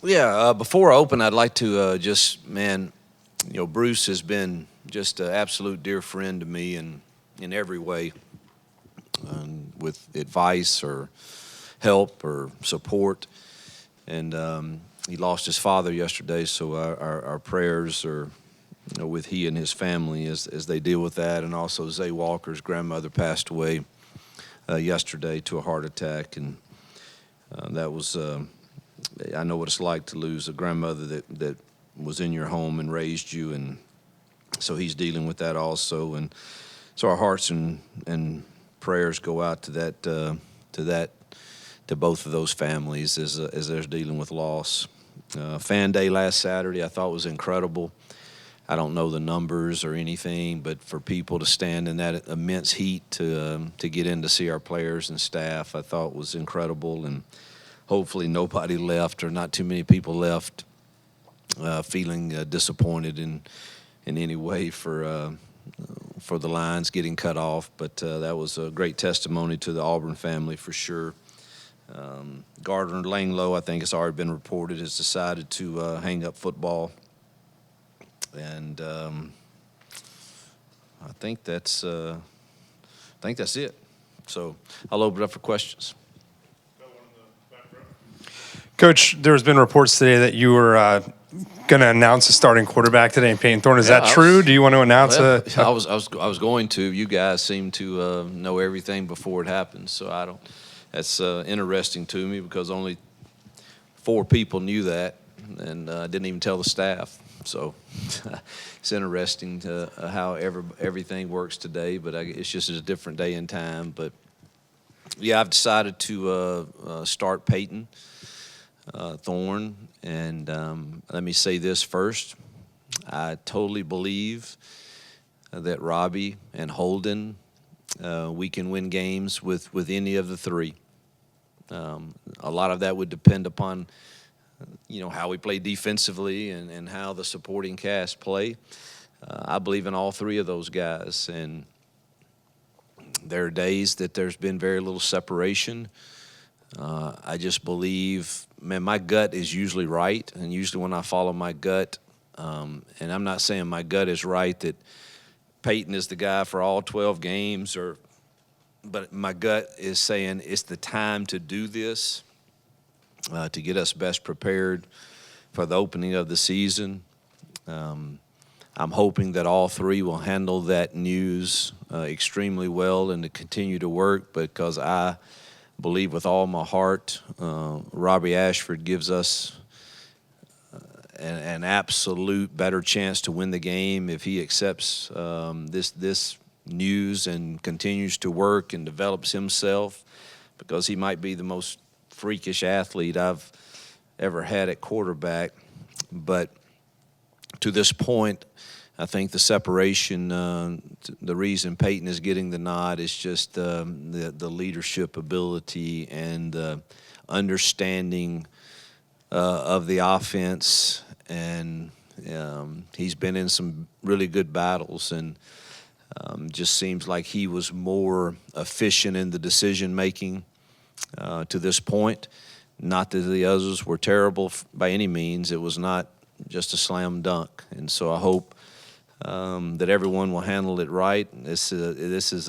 Yeah, before I open, I'd like to Bruce has been just an absolute dear friend to me in every way, with advice or help or support. And he lost his father yesterday, so our prayers are with he and his family as they deal with that. And also Zay Walker's grandmother passed away yesterday to a heart attack, and that was I know what it's like to lose a grandmother that was in your home and raised you, and so he's dealing with that also. And so our hearts and prayers go out to both of those families as they're dealing with loss. Fan day last Saturday I thought was incredible. I don't know the numbers or anything, but for people to stand in that immense heat to get in to see our players and staff, I thought was incredible. And hopefully nobody left, or not too many people left, feeling disappointed in any way for the Lions getting cut off. But that was a great testimony to the Auburn family for sure. Gardner Langlow, I think it's already been reported, has decided to hang up football. And I think that's it. So I'll open it up for questions. Coach, there's been reports today that you were going to announce a starting quarterback today in Payton. Thorne, is that true? Do you want to announce I was going to. You guys seem to know everything before it happens, so I don't. That's interesting to me because only 4 people knew that, and I didn't even tell the staff. So it's interesting to how everything works today, but it's just a different day and time. But yeah, I've decided to start Payton, Thorne, and let me say this first. I totally believe that Robbie and Holden, we can win games with any of the 3. A lot of that would depend upon how we play defensively and how the supporting cast play. I believe in all 3 of those guys, and there are days that there's been very little separation. I just believe, man, my gut is usually right, and usually when I follow my gut, and I'm not saying my gut is right that Payton is the guy for all 12 games, but my gut is saying it's the time to do this. To get us best prepared for the opening of the season. I'm hoping that all 3 will handle that news extremely well and to continue to work, because I believe with all my heart Robbie Ashford gives us an absolute better chance to win the game if he accepts this news and continues to work and develops himself, because he might be the most freakish athlete I've ever had at quarterback. But to this point, I think the separation, the reason Payton is getting the nod is just the leadership ability and the understanding of the offense. And he's been in some really good battles, and just seems like he was more efficient in the decision-making to this point. Not that the others were terrible by any means. It was not just a slam dunk. And so I hope that everyone will handle it right. This is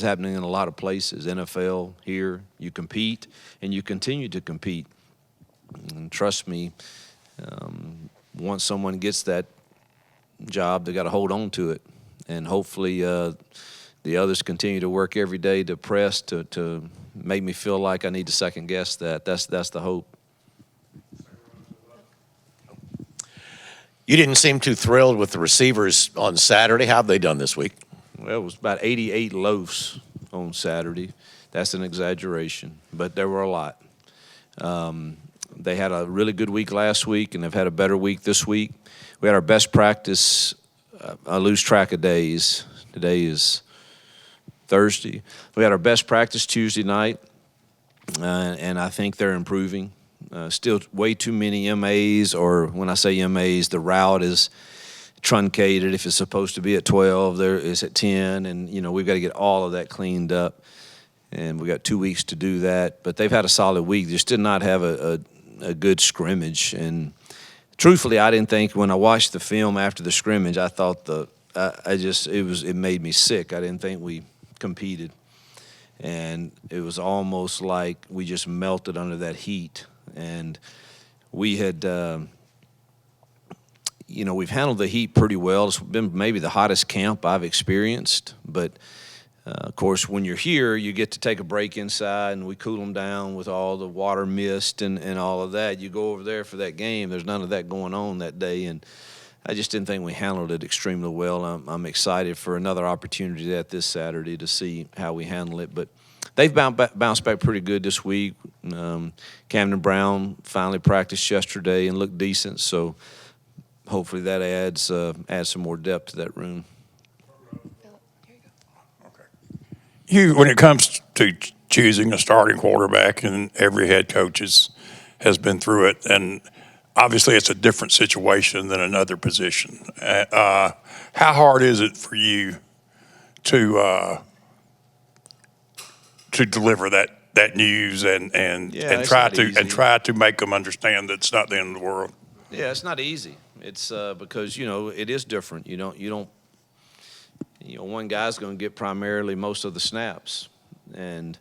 happening in a lot of places. NFL, here, you compete, and you continue to compete. And trust me, once someone gets that job, they got to hold on to it. And hopefully the others continue to work every day to press to make me feel like I need to second guess that. That's the hope. You didn't seem too thrilled with the receivers on Saturday. How have they done this week? Well, it was about 88 loafs on Saturday. That's an exaggeration, but there were a lot. They had a really good week last week, and they've had a better week this week. We had our best practice. I lose track of days. Today is Thursday. We had our best practice Tuesday night, and I think they're improving. Still way too many MAs, or when I say MAs, the route is truncated. If it's supposed to be at 12, there is at 10, and we've got to get all of that cleaned up, and we got 2 weeks to do that. But they've had a solid week. They just did not have a good scrimmage. And truthfully, I didn't think when I watched the film after the scrimmage, I thought it made me sick. I didn't think we competed. And it was almost like we just melted under that heat. And we had, we've handled the heat pretty well. It's been maybe the hottest camp I've experienced. But, of course, when you're here, you get to take a break inside, and we cool them down with all the water mist and all of that. You go over there for that game, there's none of that going on that day. And I just didn't think we handled it extremely well. I'm excited for another opportunity this Saturday to see how we handle it. But they've bounced back pretty good this week. Camden Brown finally practiced yesterday and looked decent, so hopefully that adds some more depth to that room. Hugh, when it comes to choosing a starting quarterback, and every head coach has been through it, and obviously it's a different situation than another position. How hard is it for you to deliver that news and try to make them understand that it's not the end of the world? Yeah, it's not easy. It's because it is different. You don't. One guy's going to get primarily most of the snaps, and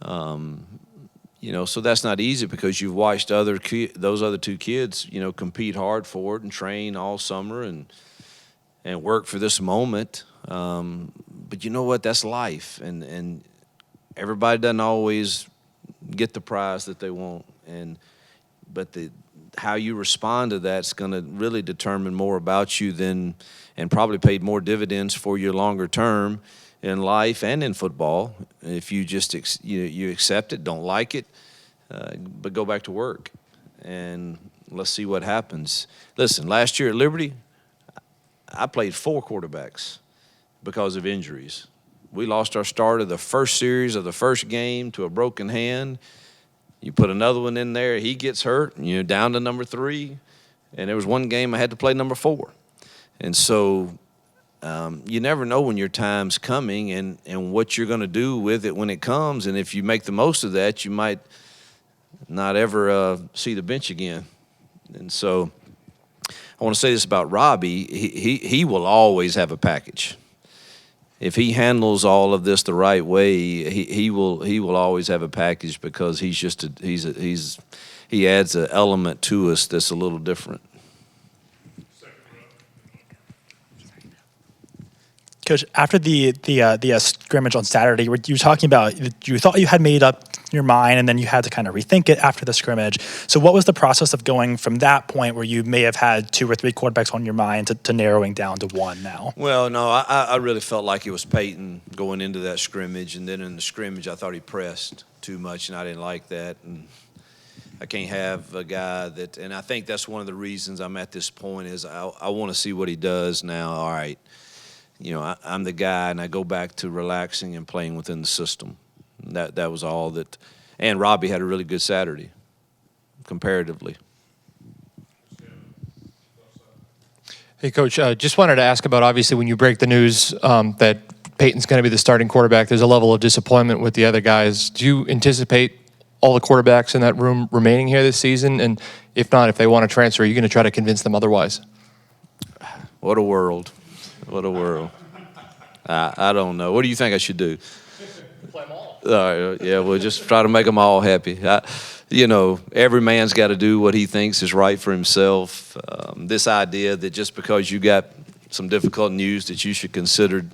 so that's not easy because you've watched those other two kids, compete hard for it and train all summer and work for this moment. But you know what? That's life, and everybody doesn't always get the prize that they want, but how you respond to that's going to really determine more about you and probably paid more dividends for your longer term in life and in football. If you just you accept it, don't like it, but go back to work, and let's see what happens. Listen, last year at Liberty, I played 4 quarterbacks because of injuries. We lost our starter the first series of the first game to a broken hand. You put another one in there, he gets hurt, and you're down to number 3. And there was one game I had to play number 4. And so you never know when your time's coming and what you're going to do with it when it comes. And if you make the most of that, you might not ever see the bench again. And so I want to say this about Robbie. He will always have a package. If he handles all of this the right way, he will always have a package because he adds an element to us that's a little different. Coach, after the scrimmage on Saturday, you were talking about you thought you had made up your mind, and then you had to kind of rethink it after the scrimmage. So what was the process of going from that point where you may have had 2 or 3 quarterbacks on your mind to narrowing down to 1 now? Well, no, I really felt like it was Payton going into that scrimmage, and then in the scrimmage I thought he pressed too much, and I didn't like that. And I can't have a guy that – and I think that's one of the reasons I'm at this point is I want to see what he does now. All right. I'm the guy, and I go back to relaxing and playing within the system. That was all that. And Robbie had a really good Saturday, comparatively. Hey, Coach, just wanted to ask about, obviously, when you break the news that Payton's going to be the starting quarterback, there's a level of disappointment with the other guys. Do you anticipate all the quarterbacks in that room remaining here this season? And if not, if they want to transfer, are you going to try to convince them otherwise? What a world. What a world. I don't know. What do you think I should do? Play them all. Yeah, we'll just try to make them all happy. Every man's got to do what he thinks is right for himself. This idea that just because you got some difficult news that you should consider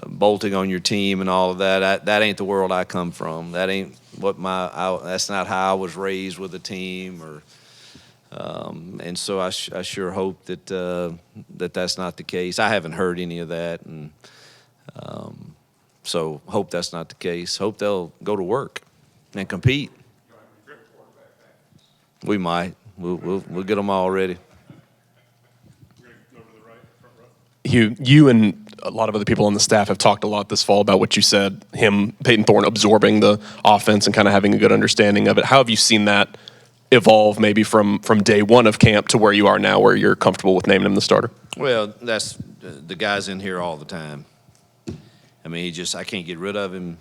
bolting on your team and all of that, that ain't the world I come from. That ain't that's not how I was raised with a team and so I sure hope that that's not the case. I haven't heard any of that, and so hope that's not the case. Hope they'll go to work and compete. We might. We'll get them all ready. Hugh, you and a lot of other people on the staff have talked a lot this fall about what you said, Payton Thorne absorbing the offense and kind of having a good understanding of it. How have you seen that evolve maybe from day one of camp to where you are now, where you're comfortable with naming him the starter? Well, that's the guy's in here all the time. I mean, I can't get rid of him,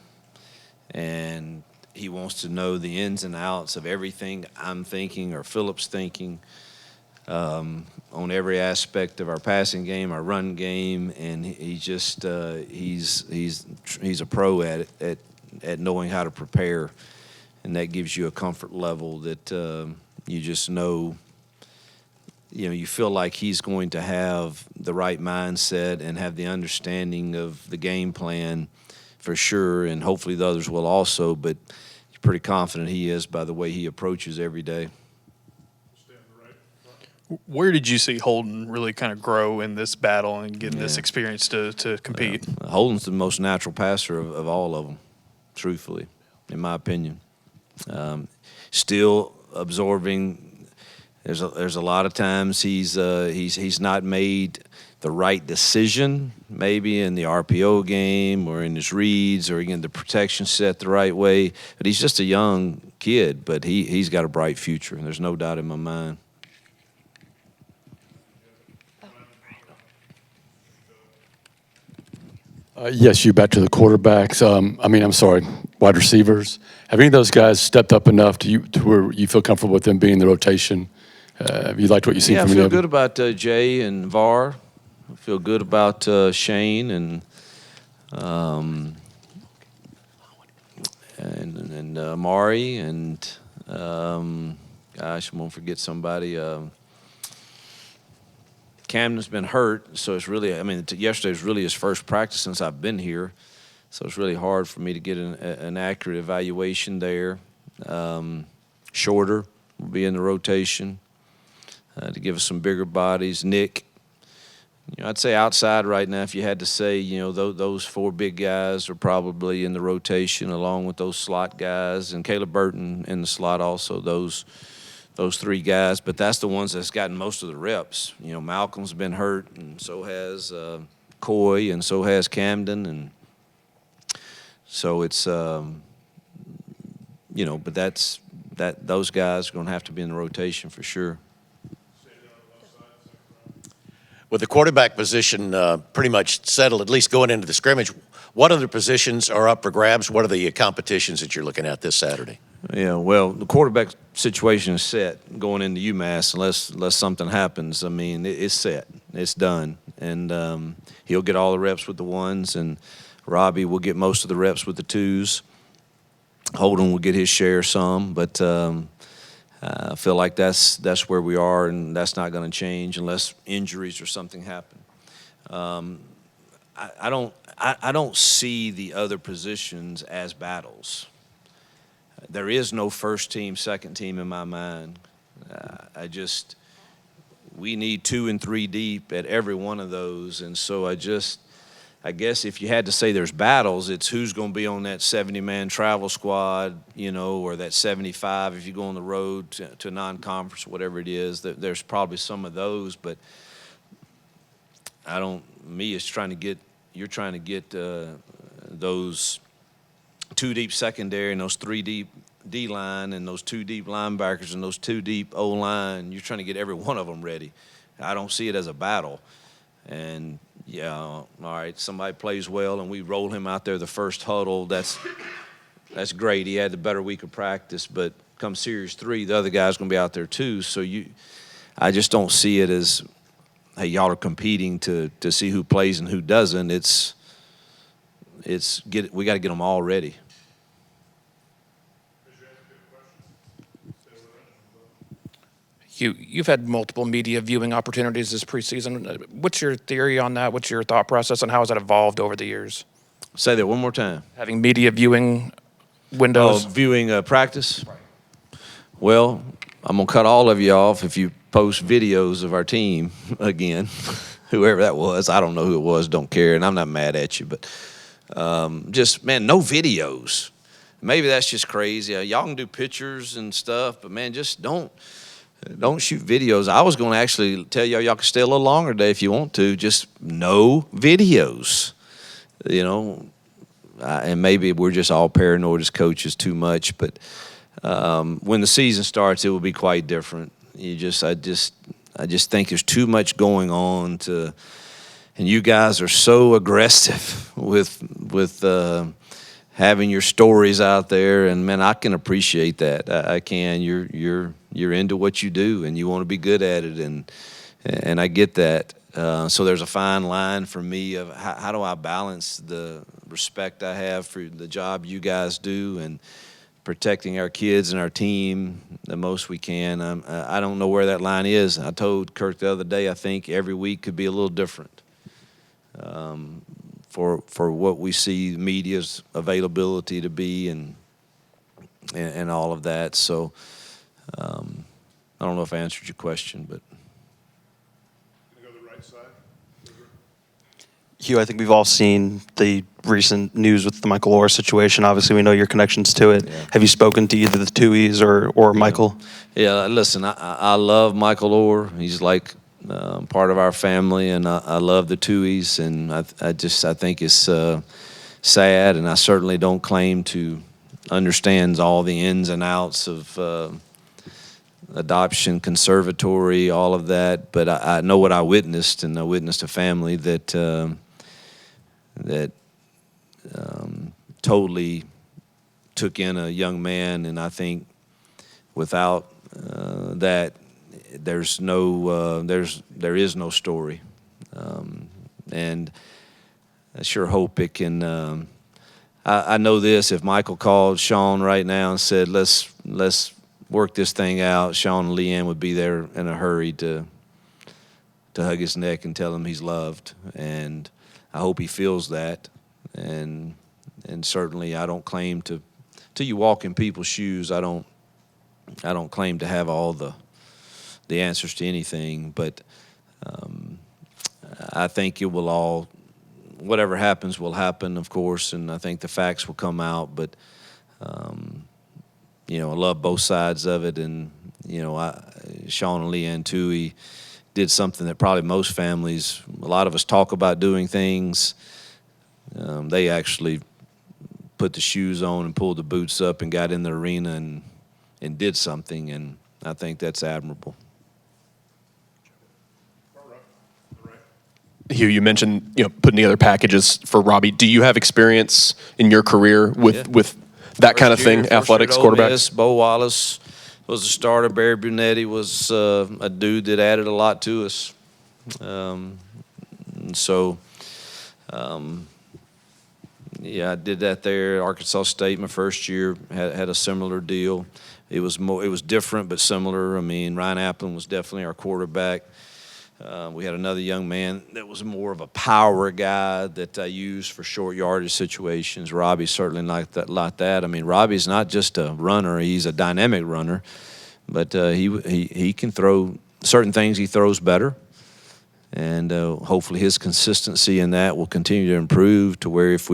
and he wants to know the ins and outs of everything I'm thinking or Philip's thinking on every aspect of our passing game, our run game, and he's a pro at it, at knowing how to prepare, and that gives you a comfort level that you just know. You feel like he's going to have the right mindset and have the understanding of the game plan for sure, and hopefully the others will also, but you're pretty confident he is by the way he approaches every day. Where did you see Holden really kind of grow in this battle and getting this Yeah. experience to compete? Holden's the most natural passer of all of them, truthfully, in my opinion. Still absorbing. There's a lot of times he's not made the right decision, maybe in the RPO game or in his reads or again the protection set the right way. But he's just a young kid, but he's got a bright future, and there's no doubt in my mind. Yes, you back to the quarterbacks. Wide receivers. Have any of those guys stepped up enough to where you feel comfortable with them being in the rotation? Have you liked what you've seen Yeah, I from feel them? good about Jay and VAR. I feel good about Shane and Amari and gosh, I won't forget somebody. Camden's been hurt, so it's really, yesterday was really his first practice since I've been here, so it's really hard for me to get an accurate evaluation there. Shorter will be in the rotation to give us some bigger bodies. Nick, I'd say outside right now, if you had to say, those four big guys are probably in the rotation along with those slot guys, and Caleb Burton in the slot also, those three guys, but that's the ones that's gotten most of the reps. Malcolm's been hurt, and so has Coy, and so has Camden, and so it's but those guys are going to have to be in the rotation for sure. With the quarterback position pretty much settled, at least going into the scrimmage, what other positions are up for grabs? What are the competitions that you're looking at this Saturday? Yeah, well, the quarterback situation is set going into UMass unless something happens. It's set. It's done. And he'll get all the reps with the ones, and Robbie will get most of the reps with the twos. Holden will get his share some, but I feel like that's where we are, and that's not going to change unless injuries or something happen. I don't see the other positions as battles. There is no first team, second team in my mind. We need 2 and 3 deep at every one of those, and so I guess if you had to say there's battles, it's who's going to be on that 70-man travel squad, or that 75 if you go on the road to non-conference, whatever it is. There's probably some of those, but you're trying to get those 2 deep secondary and those 3 deep D-line and those 2 deep linebackers and those 2 deep O-line. You're trying to get every one of them ready. I don't see it as a battle. And, yeah, all right, somebody plays well and we roll him out there the first huddle. That's great. He had the better week of practice. But come Series 3, the other guy's going to be out there too. So I just don't see it as, hey, y'all are competing to see who plays and who doesn't. We got to get them all ready. You've had multiple media viewing opportunities this preseason. What's your theory on that? What's your thought process, and how has that evolved over the years? Say that one more time. Having media viewing windows. Viewing practice? Right. Well, I'm going to cut all of you off if you post videos of our team again. Whoever that was, I don't know who it was, don't care, and I'm not mad at you, but no videos. Maybe that's just crazy. Y'all can do pictures and stuff, but, man, just don't shoot videos. I was going to actually tell y'all can stay a little longer today if you want to. Just no videos, and maybe we're just all paranoid as coaches too much. But when the season starts, it will be quite different. I just think there's too much going on and you guys are so aggressive with having your stories out there, and man, I can appreciate that. I can. You're into what you do, and you want to be good at it, and I get that. So there's a fine line for me of how do I balance the respect I have for the job you guys do and protecting our kids and our team the most we can. I don't know where that line is. I told Kirk the other day, I think every week could be a little different for what we see media's availability to be and all of that. So I don't know if I answered your question, but. Hugh, I think we've all seen the recent news with the Michael Orr situation. Obviously, we know your connections to it. Yeah. Have you spoken to either the Tuohys or Michael? Yeah, listen, I love Michael Orr. He's like part of our family, and I love the Tuohys, and I think it's sad, and I certainly don't claim to understand all the ins and outs of adoption, conservatory, all of that, but I know what I witnessed, and I witnessed a family that totally took in a young man, and I think without that, there is no story, and I sure hope it can. I know this: if Michael called Sean right now and said, "Let's work this thing out," Sean and Leanne would be there in a hurry to hug his neck and tell him he's loved, and I hope he feels that, and certainly I don't claim to, till you walk in people's shoes, I don't claim to have all the answers to anything, but I think it will all, whatever happens will happen, of course, and I think the facts will come out, but I love both sides of it, and Sean and Leanne Tuohy did something that probably most families, a lot of us talk about doing things. They actually put the shoes on and pulled the boots up and got in the arena and did something, and I think that's admirable. Hugh, you mentioned putting together packages for Robbie. Do you have experience in your career with that kind of thing, athletics, quarterbacks? Bo Wallace was a starter. Barry Brunetti was a dude that added a lot to us. I did that there. Arkansas State, my first year, had a similar deal. It was different but similar. I mean, Ryan Applin was definitely our quarterback. We had another young man that was more of a power guy that I used for short yardage situations. Robbie's certainly like that. I mean, Robbie's not just a runner; he's a dynamic runner. But he can throw certain things. He throws better, and hopefully his consistency in that will continue to improve to where if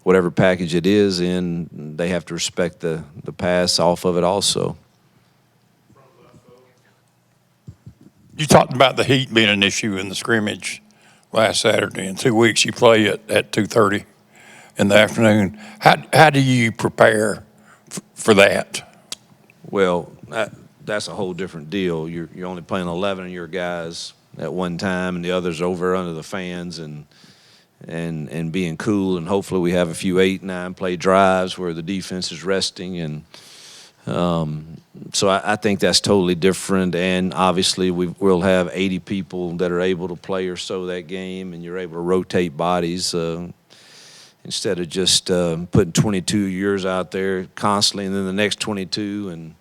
whatever package it is in, they have to respect the pass off of it also. You talked about the heat being an issue in the scrimmage last Saturday. In 2 weeks, you play at 2:30 in the afternoon. How do you prepare for that? Well, that's a whole different deal. You're only playing 11 of your guys at one time, and the others over under the fans and being cool. And hopefully we have a few 8-9 play drives where the defense is resting and. So I think that's totally different, and obviously we'll have 80 people that are able to play or so that game, and you're able to rotate bodies instead of just putting 22 years out there constantly and then the next 22. And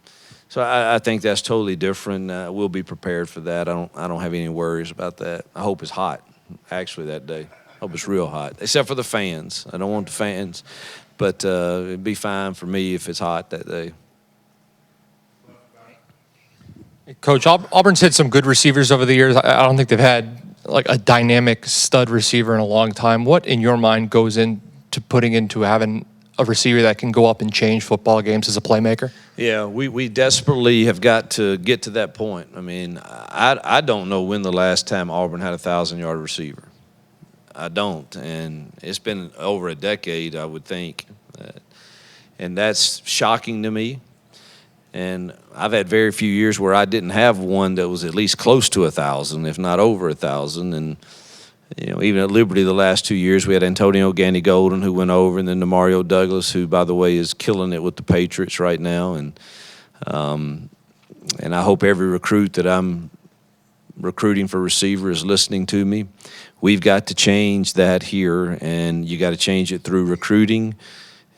so I think that's totally different. We'll be prepared for that. I don't have any worries about that. I hope it's hot, actually, that day. I hope it's real hot, except for the fans. I don't want the fans, but it'd be fine for me if it's hot that day. Coach, Auburn's had some good receivers over the years. I don't think they've had like a dynamic stud receiver in a long time. What, in your mind, goes into putting into having a receiver that can go up and change football games as a playmaker? Yeah, we desperately have got to get to that point. I mean, I don't know when the last time Auburn had a 1,000-yard receiver. I don't, and it's been over a decade, I would think. And that's shocking to me. And I've had very few years where I didn't have one that was at least close to 1,000, if not over 1,000. even at Liberty the last 2 years, we had Antonio Gandy Golden who went over, and then Mario Douglas, who, by the way, is killing it with the Patriots right now. And I hope every recruit that I'm recruiting for receiver is listening to me. We've got to change that here, and you got to change it through recruiting.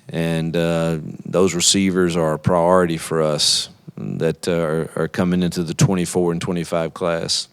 And those receivers are a priority for us that are coming into the 24 and 25 class.